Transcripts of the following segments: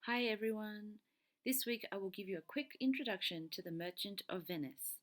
Hi everyone. This week I will give you a quick introduction to The Merchant of Venice.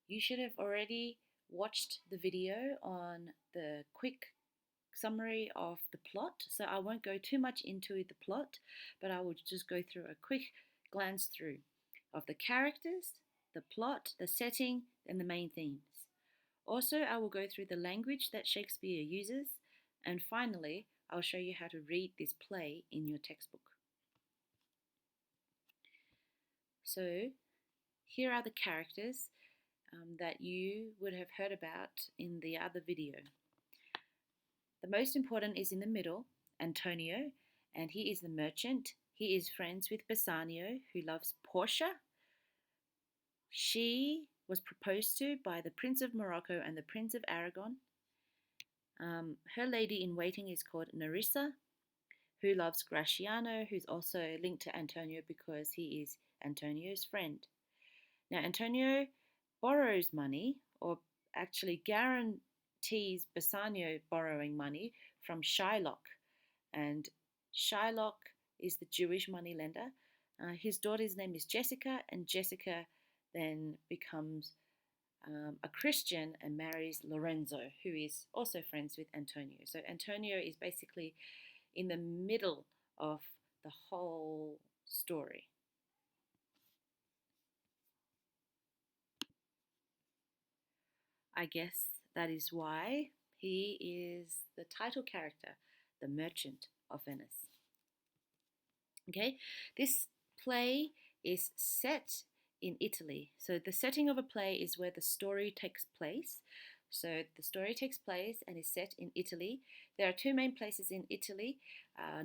You should have already watched the video on the quick summary of the plot, so I won't go too much into the plot, but I will just go through a quick glance through of the characters, the plot, the setting, and the main themes. Also, I will go through the language that Shakespeare uses, and finally, I'll show you how to read this play in your textbook. So, here are the characters that you would have heard about in the other video. The most important is in the middle, Antonio, and he is the merchant. He is friends with Bassanio, who loves Portia. She was proposed to by the Prince of Morocco and the Prince of Aragon. Her lady in waiting is called Nerissa, who loves Gratiano, who's also linked to Antonio because he is Antonio's friend. Now, Antonio borrows money, or actually guarantees Bassanio borrowing money from Shylock. And Shylock is the Jewish moneylender. His daughter's name is Jessica, and Jessica then becomes a Christian and marries Lorenzo, who is also friends with Antonio. So Antonio is basically in the middle of the whole story. I guess that is why he is the title character, the Merchant of Venice. Okay, this play is set in Italy. So the setting of a play is where the story takes place. So the story takes place and is set in Italy. There are two main places in Italy.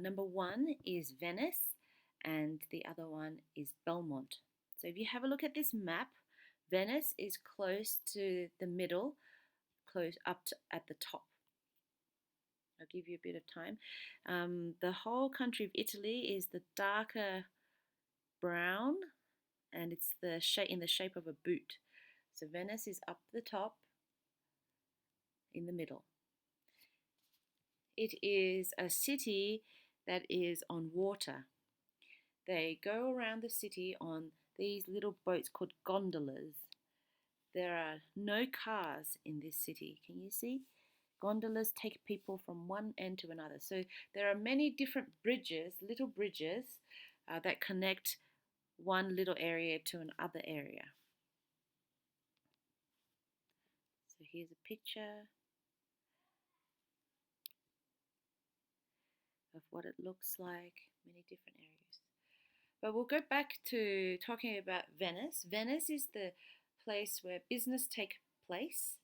Number one is Venice, and the other one is Belmont. So if you have a look at this map, Venice is close to the middle, close up to, at the top. I'll give you a bit of time. The whole country of Italy is the darker brown, and it's the shape in the shape of a boot. So Venice is up the top, in the middle. It is a city that is on water. They go around the city on these little boats called gondolas. There are no cars in this city. Can you see? Gondolas take people from one end to another. So there are many different bridges, little bridges, that connect one little area to another area. So here's a picture of what it looks like, many different areas. But we'll go back to talking about Venice. Venice is the place where business takes place.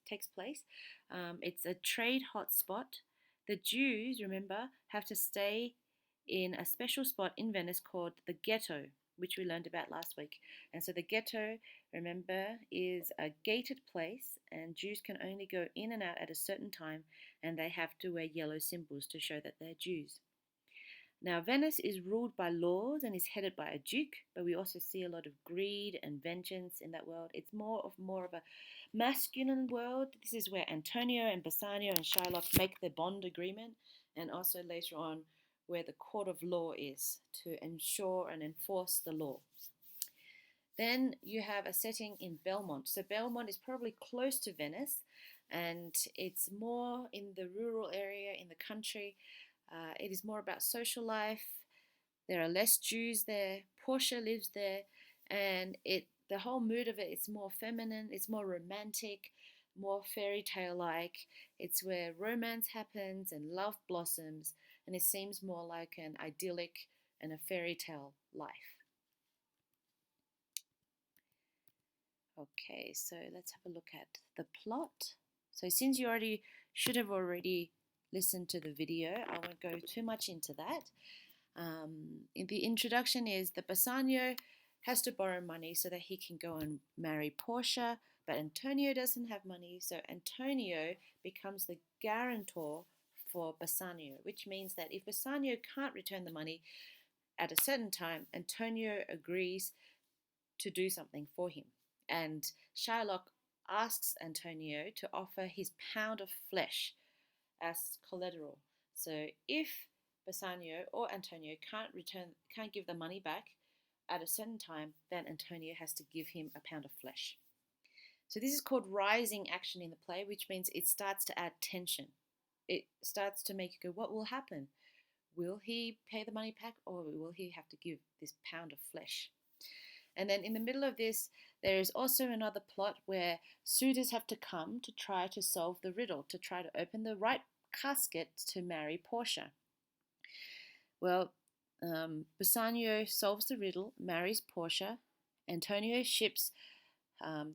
It's a trade hotspot. The Jews, remember, have to stay in a special spot in Venice called the ghetto, which we learned about last week. And so the ghetto, remember, is a gated place, and Jews can only go in and out at a certain time, and they have to wear yellow symbols to show that they're Jews. Now, Venice is ruled by lords and is headed by a duke, but we also see a lot of greed and vengeance in that world. It's more of a masculine world. This is where Antonio and Bassanio and Shylock make their bond agreement, and also later on where the court of law is to ensure and enforce the law. Then you have a setting in Belmont. So Belmont is probably close to Venice, and it's more in the rural area, in the country. It is more about social life. There are less Jews there. Portia lives there, and the whole mood of it is more feminine. It's more romantic, more fairy tale like. It's where romance happens and love blossoms, and it seems more like an idyllic and a fairy tale life. Okay, so let's have a look at the plot. So since you should have already listened to the video, I won't go too much into that. In the introduction is that Bassanio has to borrow money so that he can go and marry Portia, but Antonio doesn't have money, so Antonio becomes the guarantor for Bassanio, which means that if Bassanio can't return the money at a certain time, Antonio agrees to do something for him. And Shylock asks Antonio to offer his pound of flesh as collateral. So if Bassanio or Antonio can't give the money back at a certain time, then Antonio has to give him a pound of flesh. So this is called rising action in the play, which means it starts to add tension. It starts to make you go, what will happen? Will he pay the money back, or will he have to give this pound of flesh? And then in the middle of this, there is also another plot where suitors have to come to try to solve the riddle, to try to open the right casket to marry Portia. Well, Bassanio solves the riddle, marries Portia. Antonio's ships,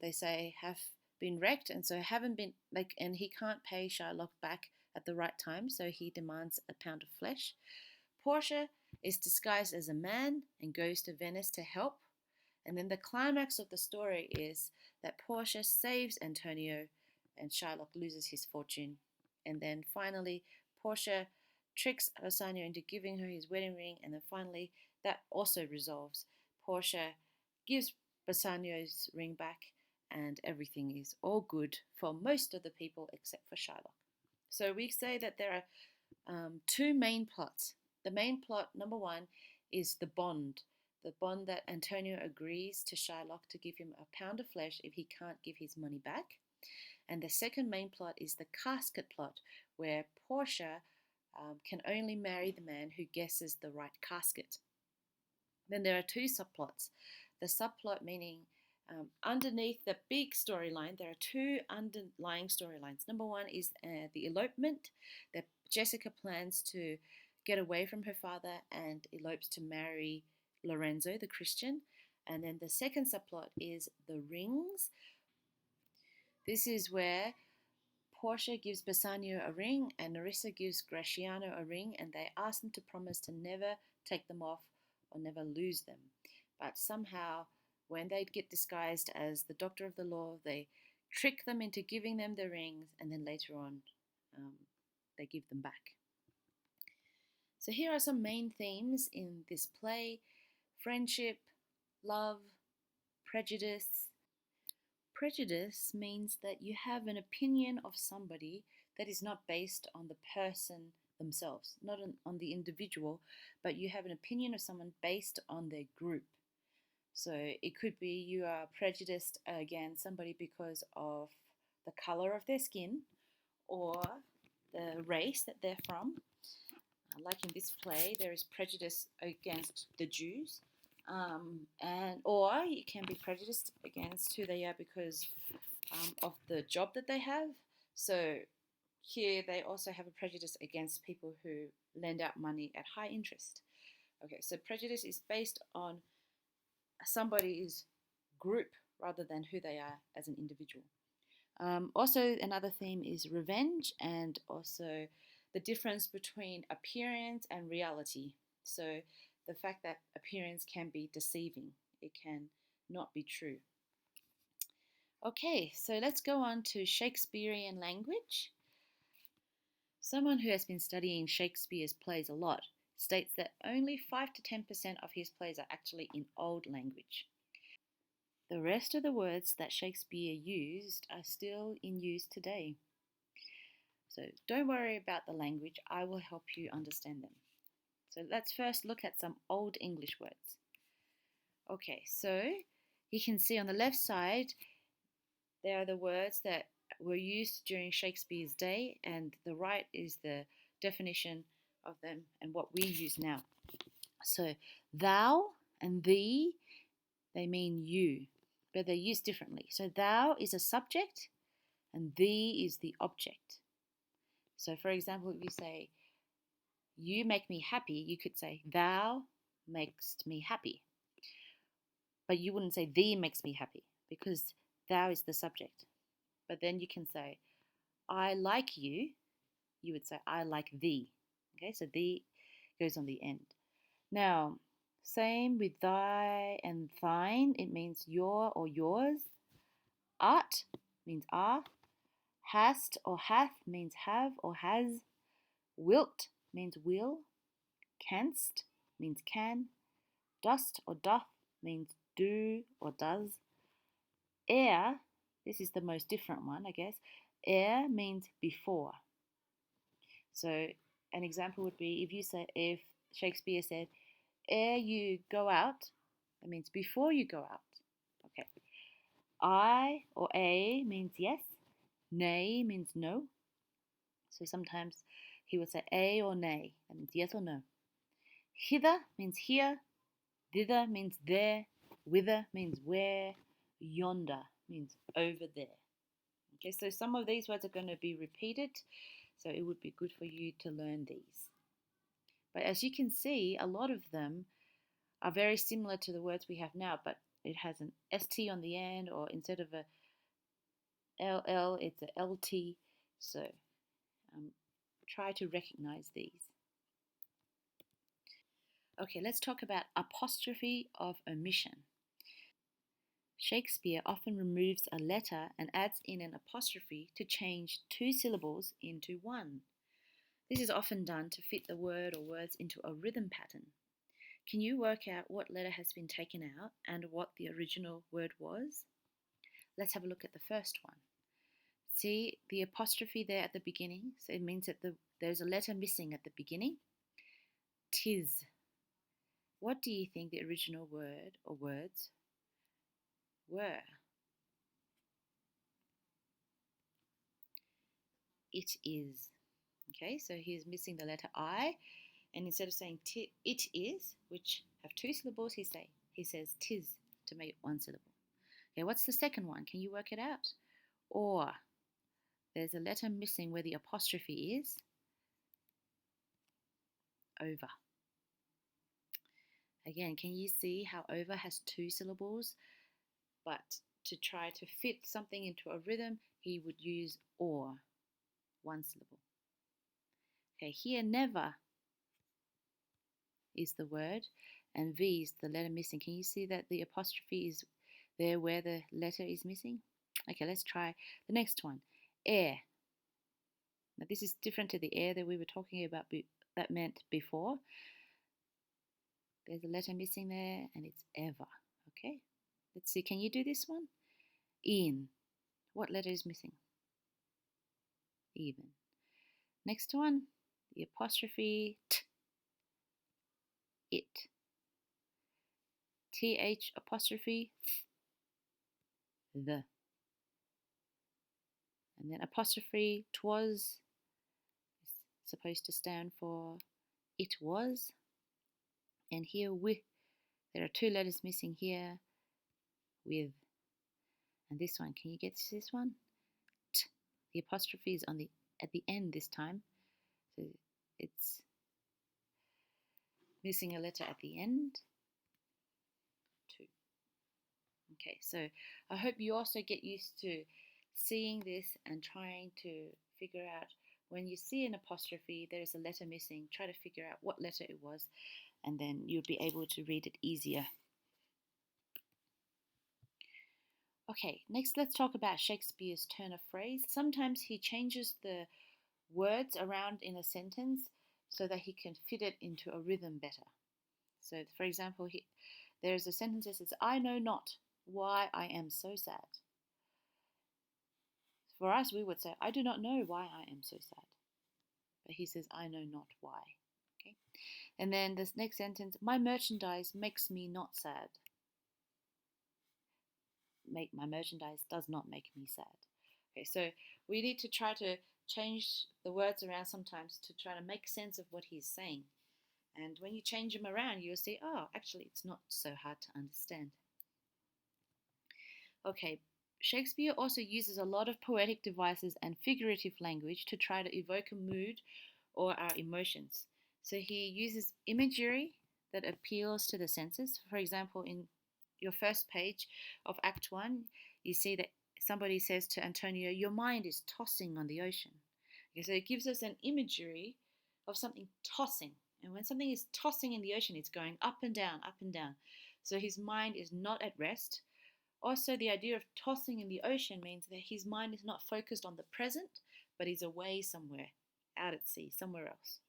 they say, have been wrecked, and so haven't been and he can't pay Shylock back at the right time, so he demands a pound of flesh. Portia is disguised as a man and goes to Venice to help. And then the climax of the story is that Portia saves Antonio and Shylock loses his fortune. And then finally, Portia tricks Bassanio into giving her his wedding ring, and then finally that also resolves. Portia gives Bassanio's ring back, and everything is all good for most of the people except for Shylock. So we say that there are two main plots. The main plot, number one, is the bond that Antonio agrees to Shylock to give him a pound of flesh if he can't give his money back. And the second main plot is the casket plot, where Portia can only marry the man who guesses the right casket. Then there are two subplots. The subplot meaning underneath the big storyline, there are two underlying storylines. Number one is the elopement, that Jessica plans to get away from her father and elopes to marry Lorenzo, the Christian. And then the second subplot is the rings. This is where Portia gives Bassanio a ring and Nerissa gives Gratiano a ring, and they ask them to promise to never take them off or never lose them. But somehow, when they get disguised as the doctor of the law, they trick them into giving them the rings, and then later on they give them back. So here are some main themes in this play: friendship, love, prejudice. Prejudice means that you have an opinion of somebody that is not based on the person themselves, not on the individual, but you have an opinion of someone based on their group. So it could be you are prejudiced against somebody because of the color of their skin or the race that they're from. Like in this play, there is prejudice against the Jews, or you can be prejudiced against who they are because of the job that they have. So here they also have a prejudice against people who lend out money at high interest. Okay, so prejudice is based on somebody's group rather than who they are as an individual. Also, another theme is revenge, and also the difference between appearance and reality. So the fact that appearance can be deceiving, it can not be true. Okay, so let's go on to Shakespearean language. Someone who has been studying Shakespeare's plays a lot states that only 5 to 10% of his plays are actually in old language. The rest of the words that Shakespeare used are still in use today. So don't worry about the language, I will help you understand them. So let's first look at some Old English words. Okay, so you can see on the left side, there are the words that were used during Shakespeare's day, and the right is the definition of them and what we use now. So thou and thee, they mean you, but they're used differently. So thou is a subject and thee is the object. So for example, if you say, you make me happy, you could say, thou makest me happy. But you wouldn't say, thee makes me happy, because thou is the subject. But then you can say, I like you, you would say, I like thee. Okay, so thee goes on the end. Now, same with thy and thine, it means your or yours. Art means are. Hast or hath means have or has. Wilt means will. Canst means can. Dost or doth means do or does. Ere, this is the most different one, I guess. Ere means before. So an example would be if Shakespeare said, ere you go out, that means before you go out. Okay. I or a means yes, nay means no. So sometimes he would say a or nay, that means yes or no. Hither means here, thither means there, whither means where, yonder means over there. Okay, so some of these words are going to be repeated, so it would be good for you to learn these. But as you can see, a lot of them are very similar to the words we have now, but it has an ST on the end, or instead of a LL, it's a LT. So try to recognize these. Okay, let's talk about apostrophe of omission. Shakespeare often removes a letter and adds in an apostrophe to change two syllables into one. This is often done to fit the word or words into a rhythm pattern. Can you work out what letter has been taken out and what the original word was? Let's have a look at the first one. See the apostrophe there at the beginning? So it means that there's a letter missing at the beginning. Tis. What do you think the original word or words were? It is. Okay, so he's missing the letter I, and instead of saying it is, which have two syllables, he says tis to make one syllable. Okay, what's the second one? Can you work it out? Or. There's a letter missing where the apostrophe is. Over. Again, can you see how over has two syllables? But to try to fit something into a rhythm, he would use or, one syllable. Okay, here never is the word, and V is the letter missing. Can you see that the apostrophe is there where the letter is missing? Okay, let's try the next one. Air. Now this is different to the air that we were talking about that meant before. There's a letter missing there, and it's ever. Okay, let's see. Can you do this one? In. What letter is missing? Even. Next one, the apostrophe t. It. TH apostrophe th. The. And then apostrophe twas is supposed to stand for it was. And here with, there are two letters missing here, with. And this one, can you get this one? T. The apostrophe is at the end this time, so it's missing a letter at the end. Two. Okay, so I hope you also get used to seeing this and trying to figure out when you see an apostrophe, there is a letter missing. Try to figure out what letter it was, and then you'll be able to read it easier. Okay, next let's talk about Shakespeare's turn of phrase. Sometimes he changes the words around in a sentence so that he can fit it into a rhythm better. So, for example, there's a sentence that says, I know not why I am so sad. For us, we would say, I do not know why I am so sad. But he says, I know not why. Okay. And then this next sentence, my merchandise makes me not sad. My merchandise does not make me sad. Okay, so we need to try to change the words around sometimes to try to make sense of what he's saying. And when you change them around, you'll see, oh, actually, it's not so hard to understand. Okay, Shakespeare also uses a lot of poetic devices and figurative language to try to evoke a mood or our emotions. So he uses imagery that appeals to the senses. For example, in your first page of Act 1, you see that somebody says to Antonio, your mind is tossing on the ocean. Okay, so it gives us an imagery of something tossing. And when something is tossing in the ocean, it's going up and down, up and down. So his mind is not at rest. Also, the idea of tossing in the ocean means that his mind is not focused on the present, but is away somewhere, out at sea, somewhere else.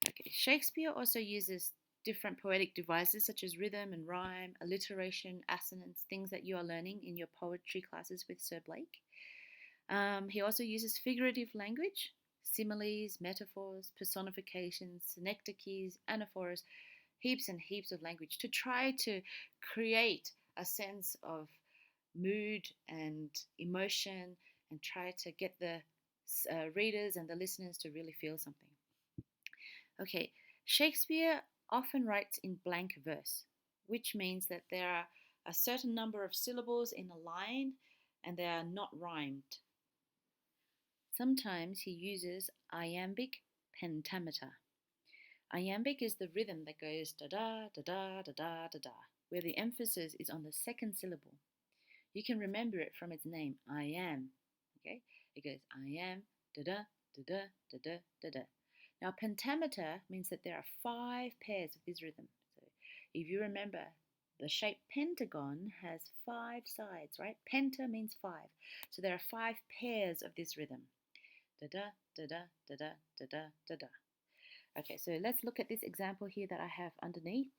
Okay, Shakespeare also uses different poetic devices such as rhythm and rhyme, alliteration, assonance, things that you are learning in your poetry classes with Sir Blake. He also uses figurative language. similes, metaphors, personifications, synecdoches, anaphors, heaps and heaps of language to try to create a sense of mood and emotion and try to get the readers and the listeners to really feel something. Okay, Shakespeare often writes in blank verse, which means that there are a certain number of syllables in a line and they are not rhymed. Sometimes he uses iambic pentameter. Iambic is the rhythm that goes da-da, da-da, da-da, da-da, where the emphasis is on the second syllable. You can remember it from its name, I am. Okay, it goes I am, da-da, da-da, da-da, da-da. Now, pentameter means that there are 5 pairs of this rhythm. So if you remember, the shape pentagon has 5 sides, right? Penta means 5. So there are 5 pairs of this rhythm. Da-da, da-da, da-da, da-da, da-da. Okay, so let's look at this example here that I have underneath.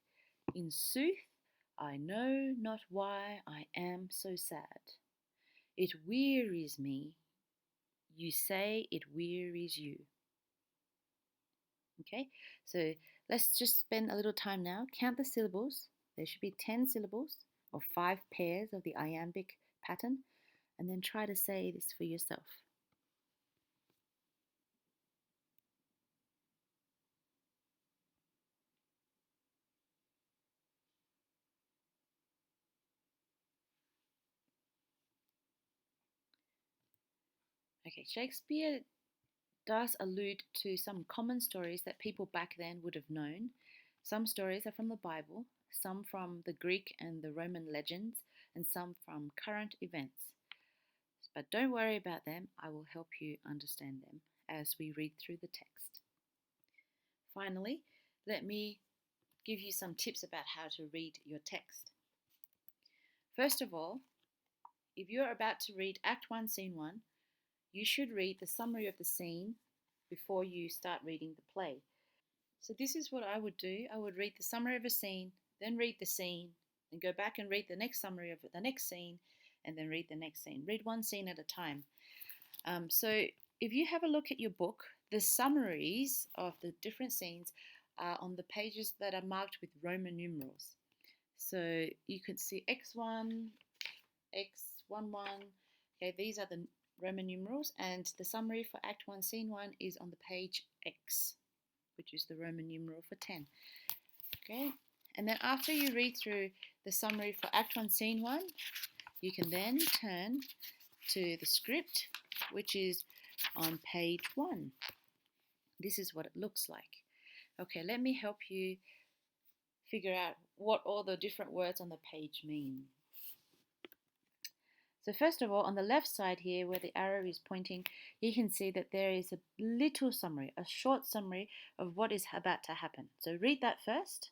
In sooth, I know not why I am so sad. It wearies me. You say it wearies you. Okay, so let's just spend a little time now. Count the syllables. There should be 10 syllables or 5 pairs of the iambic pattern, and then try to say this for yourself. Okay, Shakespeare does allude to some common stories that people back then would have known. Some stories are from the Bible, some from the Greek and the Roman legends, and some from current events. But don't worry about them, I will help you understand them as we read through the text. Finally, let me give you some tips about how to read your text. First of all, if you're about to read Act 1, Scene 1, you should read the summary of the scene before you start reading the play. So this is what I would do. I would read the summary of a scene, then read the scene, and go back and read the next summary of the next scene, and then read the next scene. Read one scene at a time. So if you have a look at your book, the summaries of the different scenes are on the pages that are marked with Roman numerals. So you could see X1, X11. Okay, these are the Roman numerals, and the summary for Act 1, Scene 1 is on the page X, which is the Roman numeral for 10. Okay, and then after you read through the summary for Act 1, Scene 1, you can then turn to the script, which is on page 1. This is what it looks like. Okay, let me help you figure out what all the different words on the page mean. So first of all, on the left side here where the arrow is pointing, you can see that there is a little summary, a short summary of what is about to happen. So read that first.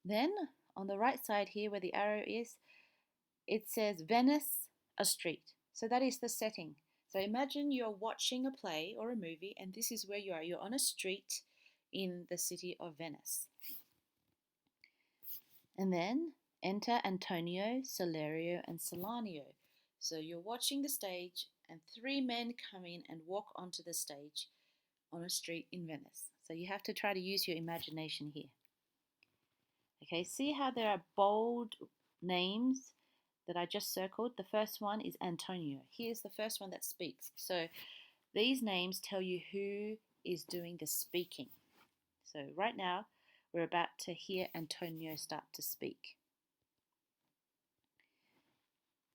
Then on the right side here where the arrow is, it says Venice, a street. So that is the setting. So imagine you're watching a play or a movie and this is where you are. You're on a street in the city of Venice. And then enter Antonio, Salerio, and Salanio. So you're watching the stage and 3 men come in and walk onto the stage on a street in Venice. So you have to try to use your imagination here. Okay, see how there are bold names that I just circled? The first one is Antonio. Here's the first one that speaks. So these names tell you who is doing the speaking. So right now, we're about to hear Antonio start to speak.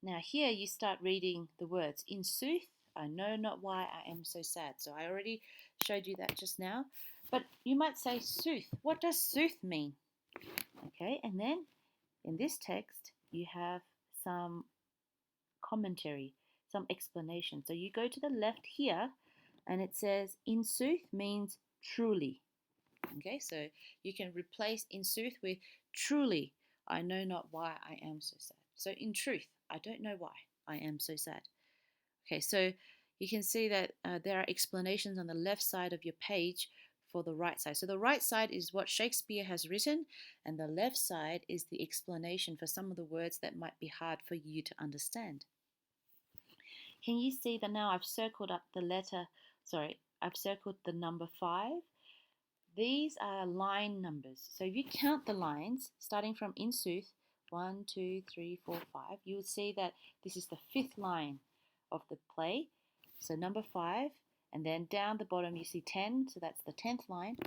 Now here you start reading the words. In sooth, I know not why I am so sad. So I already showed you that just now. But you might say sooth. What does sooth mean? Okay, and then in this text, you have some commentary, some explanation. So you go to the left here, and it says, in sooth means truly. Okay, so you can replace in sooth with truly, I know not why I am so sad. So in truth, I don't know why I am so sad. Okay, so you can see that there are explanations on the left side of your page for the right side. So the right side is what Shakespeare has written, and the left side is the explanation for some of the words that might be hard for you to understand. Can you see that now I've circled up the letter sorry, I've circled the number 5. These are line numbers. So if you count the lines, starting from in sooth, 1, 2, 3, 4, 5, you will see that this is the 5th line of the play. So number 5, and then down the bottom you see 10, so that's the 10th line.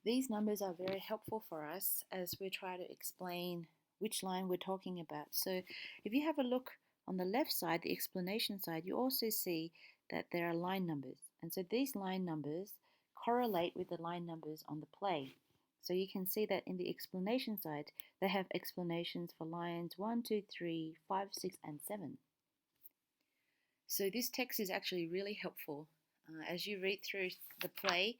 These numbers are very helpful for us as we try to explain which line we're talking about. So if you have a look on the left side, the explanation side, you also see that there are line numbers. And so these line numbers correlate with the line numbers on the play. So you can see that in the explanation side, they have explanations for lines 1, 2, 3, 5, 6, and 7. So this text is actually really helpful. As you read through the play,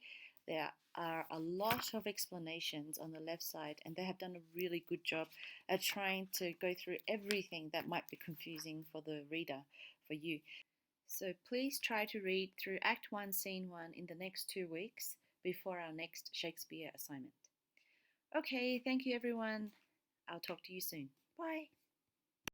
there are a lot of explanations on the left side, and they have done a really good job at trying to go through everything that might be confusing for the reader, for you. So please try to read through Act 1, Scene 1 in the next 2 weeks before our next Shakespeare assignment. Okay, thank you everyone. I'll talk to you soon. Bye.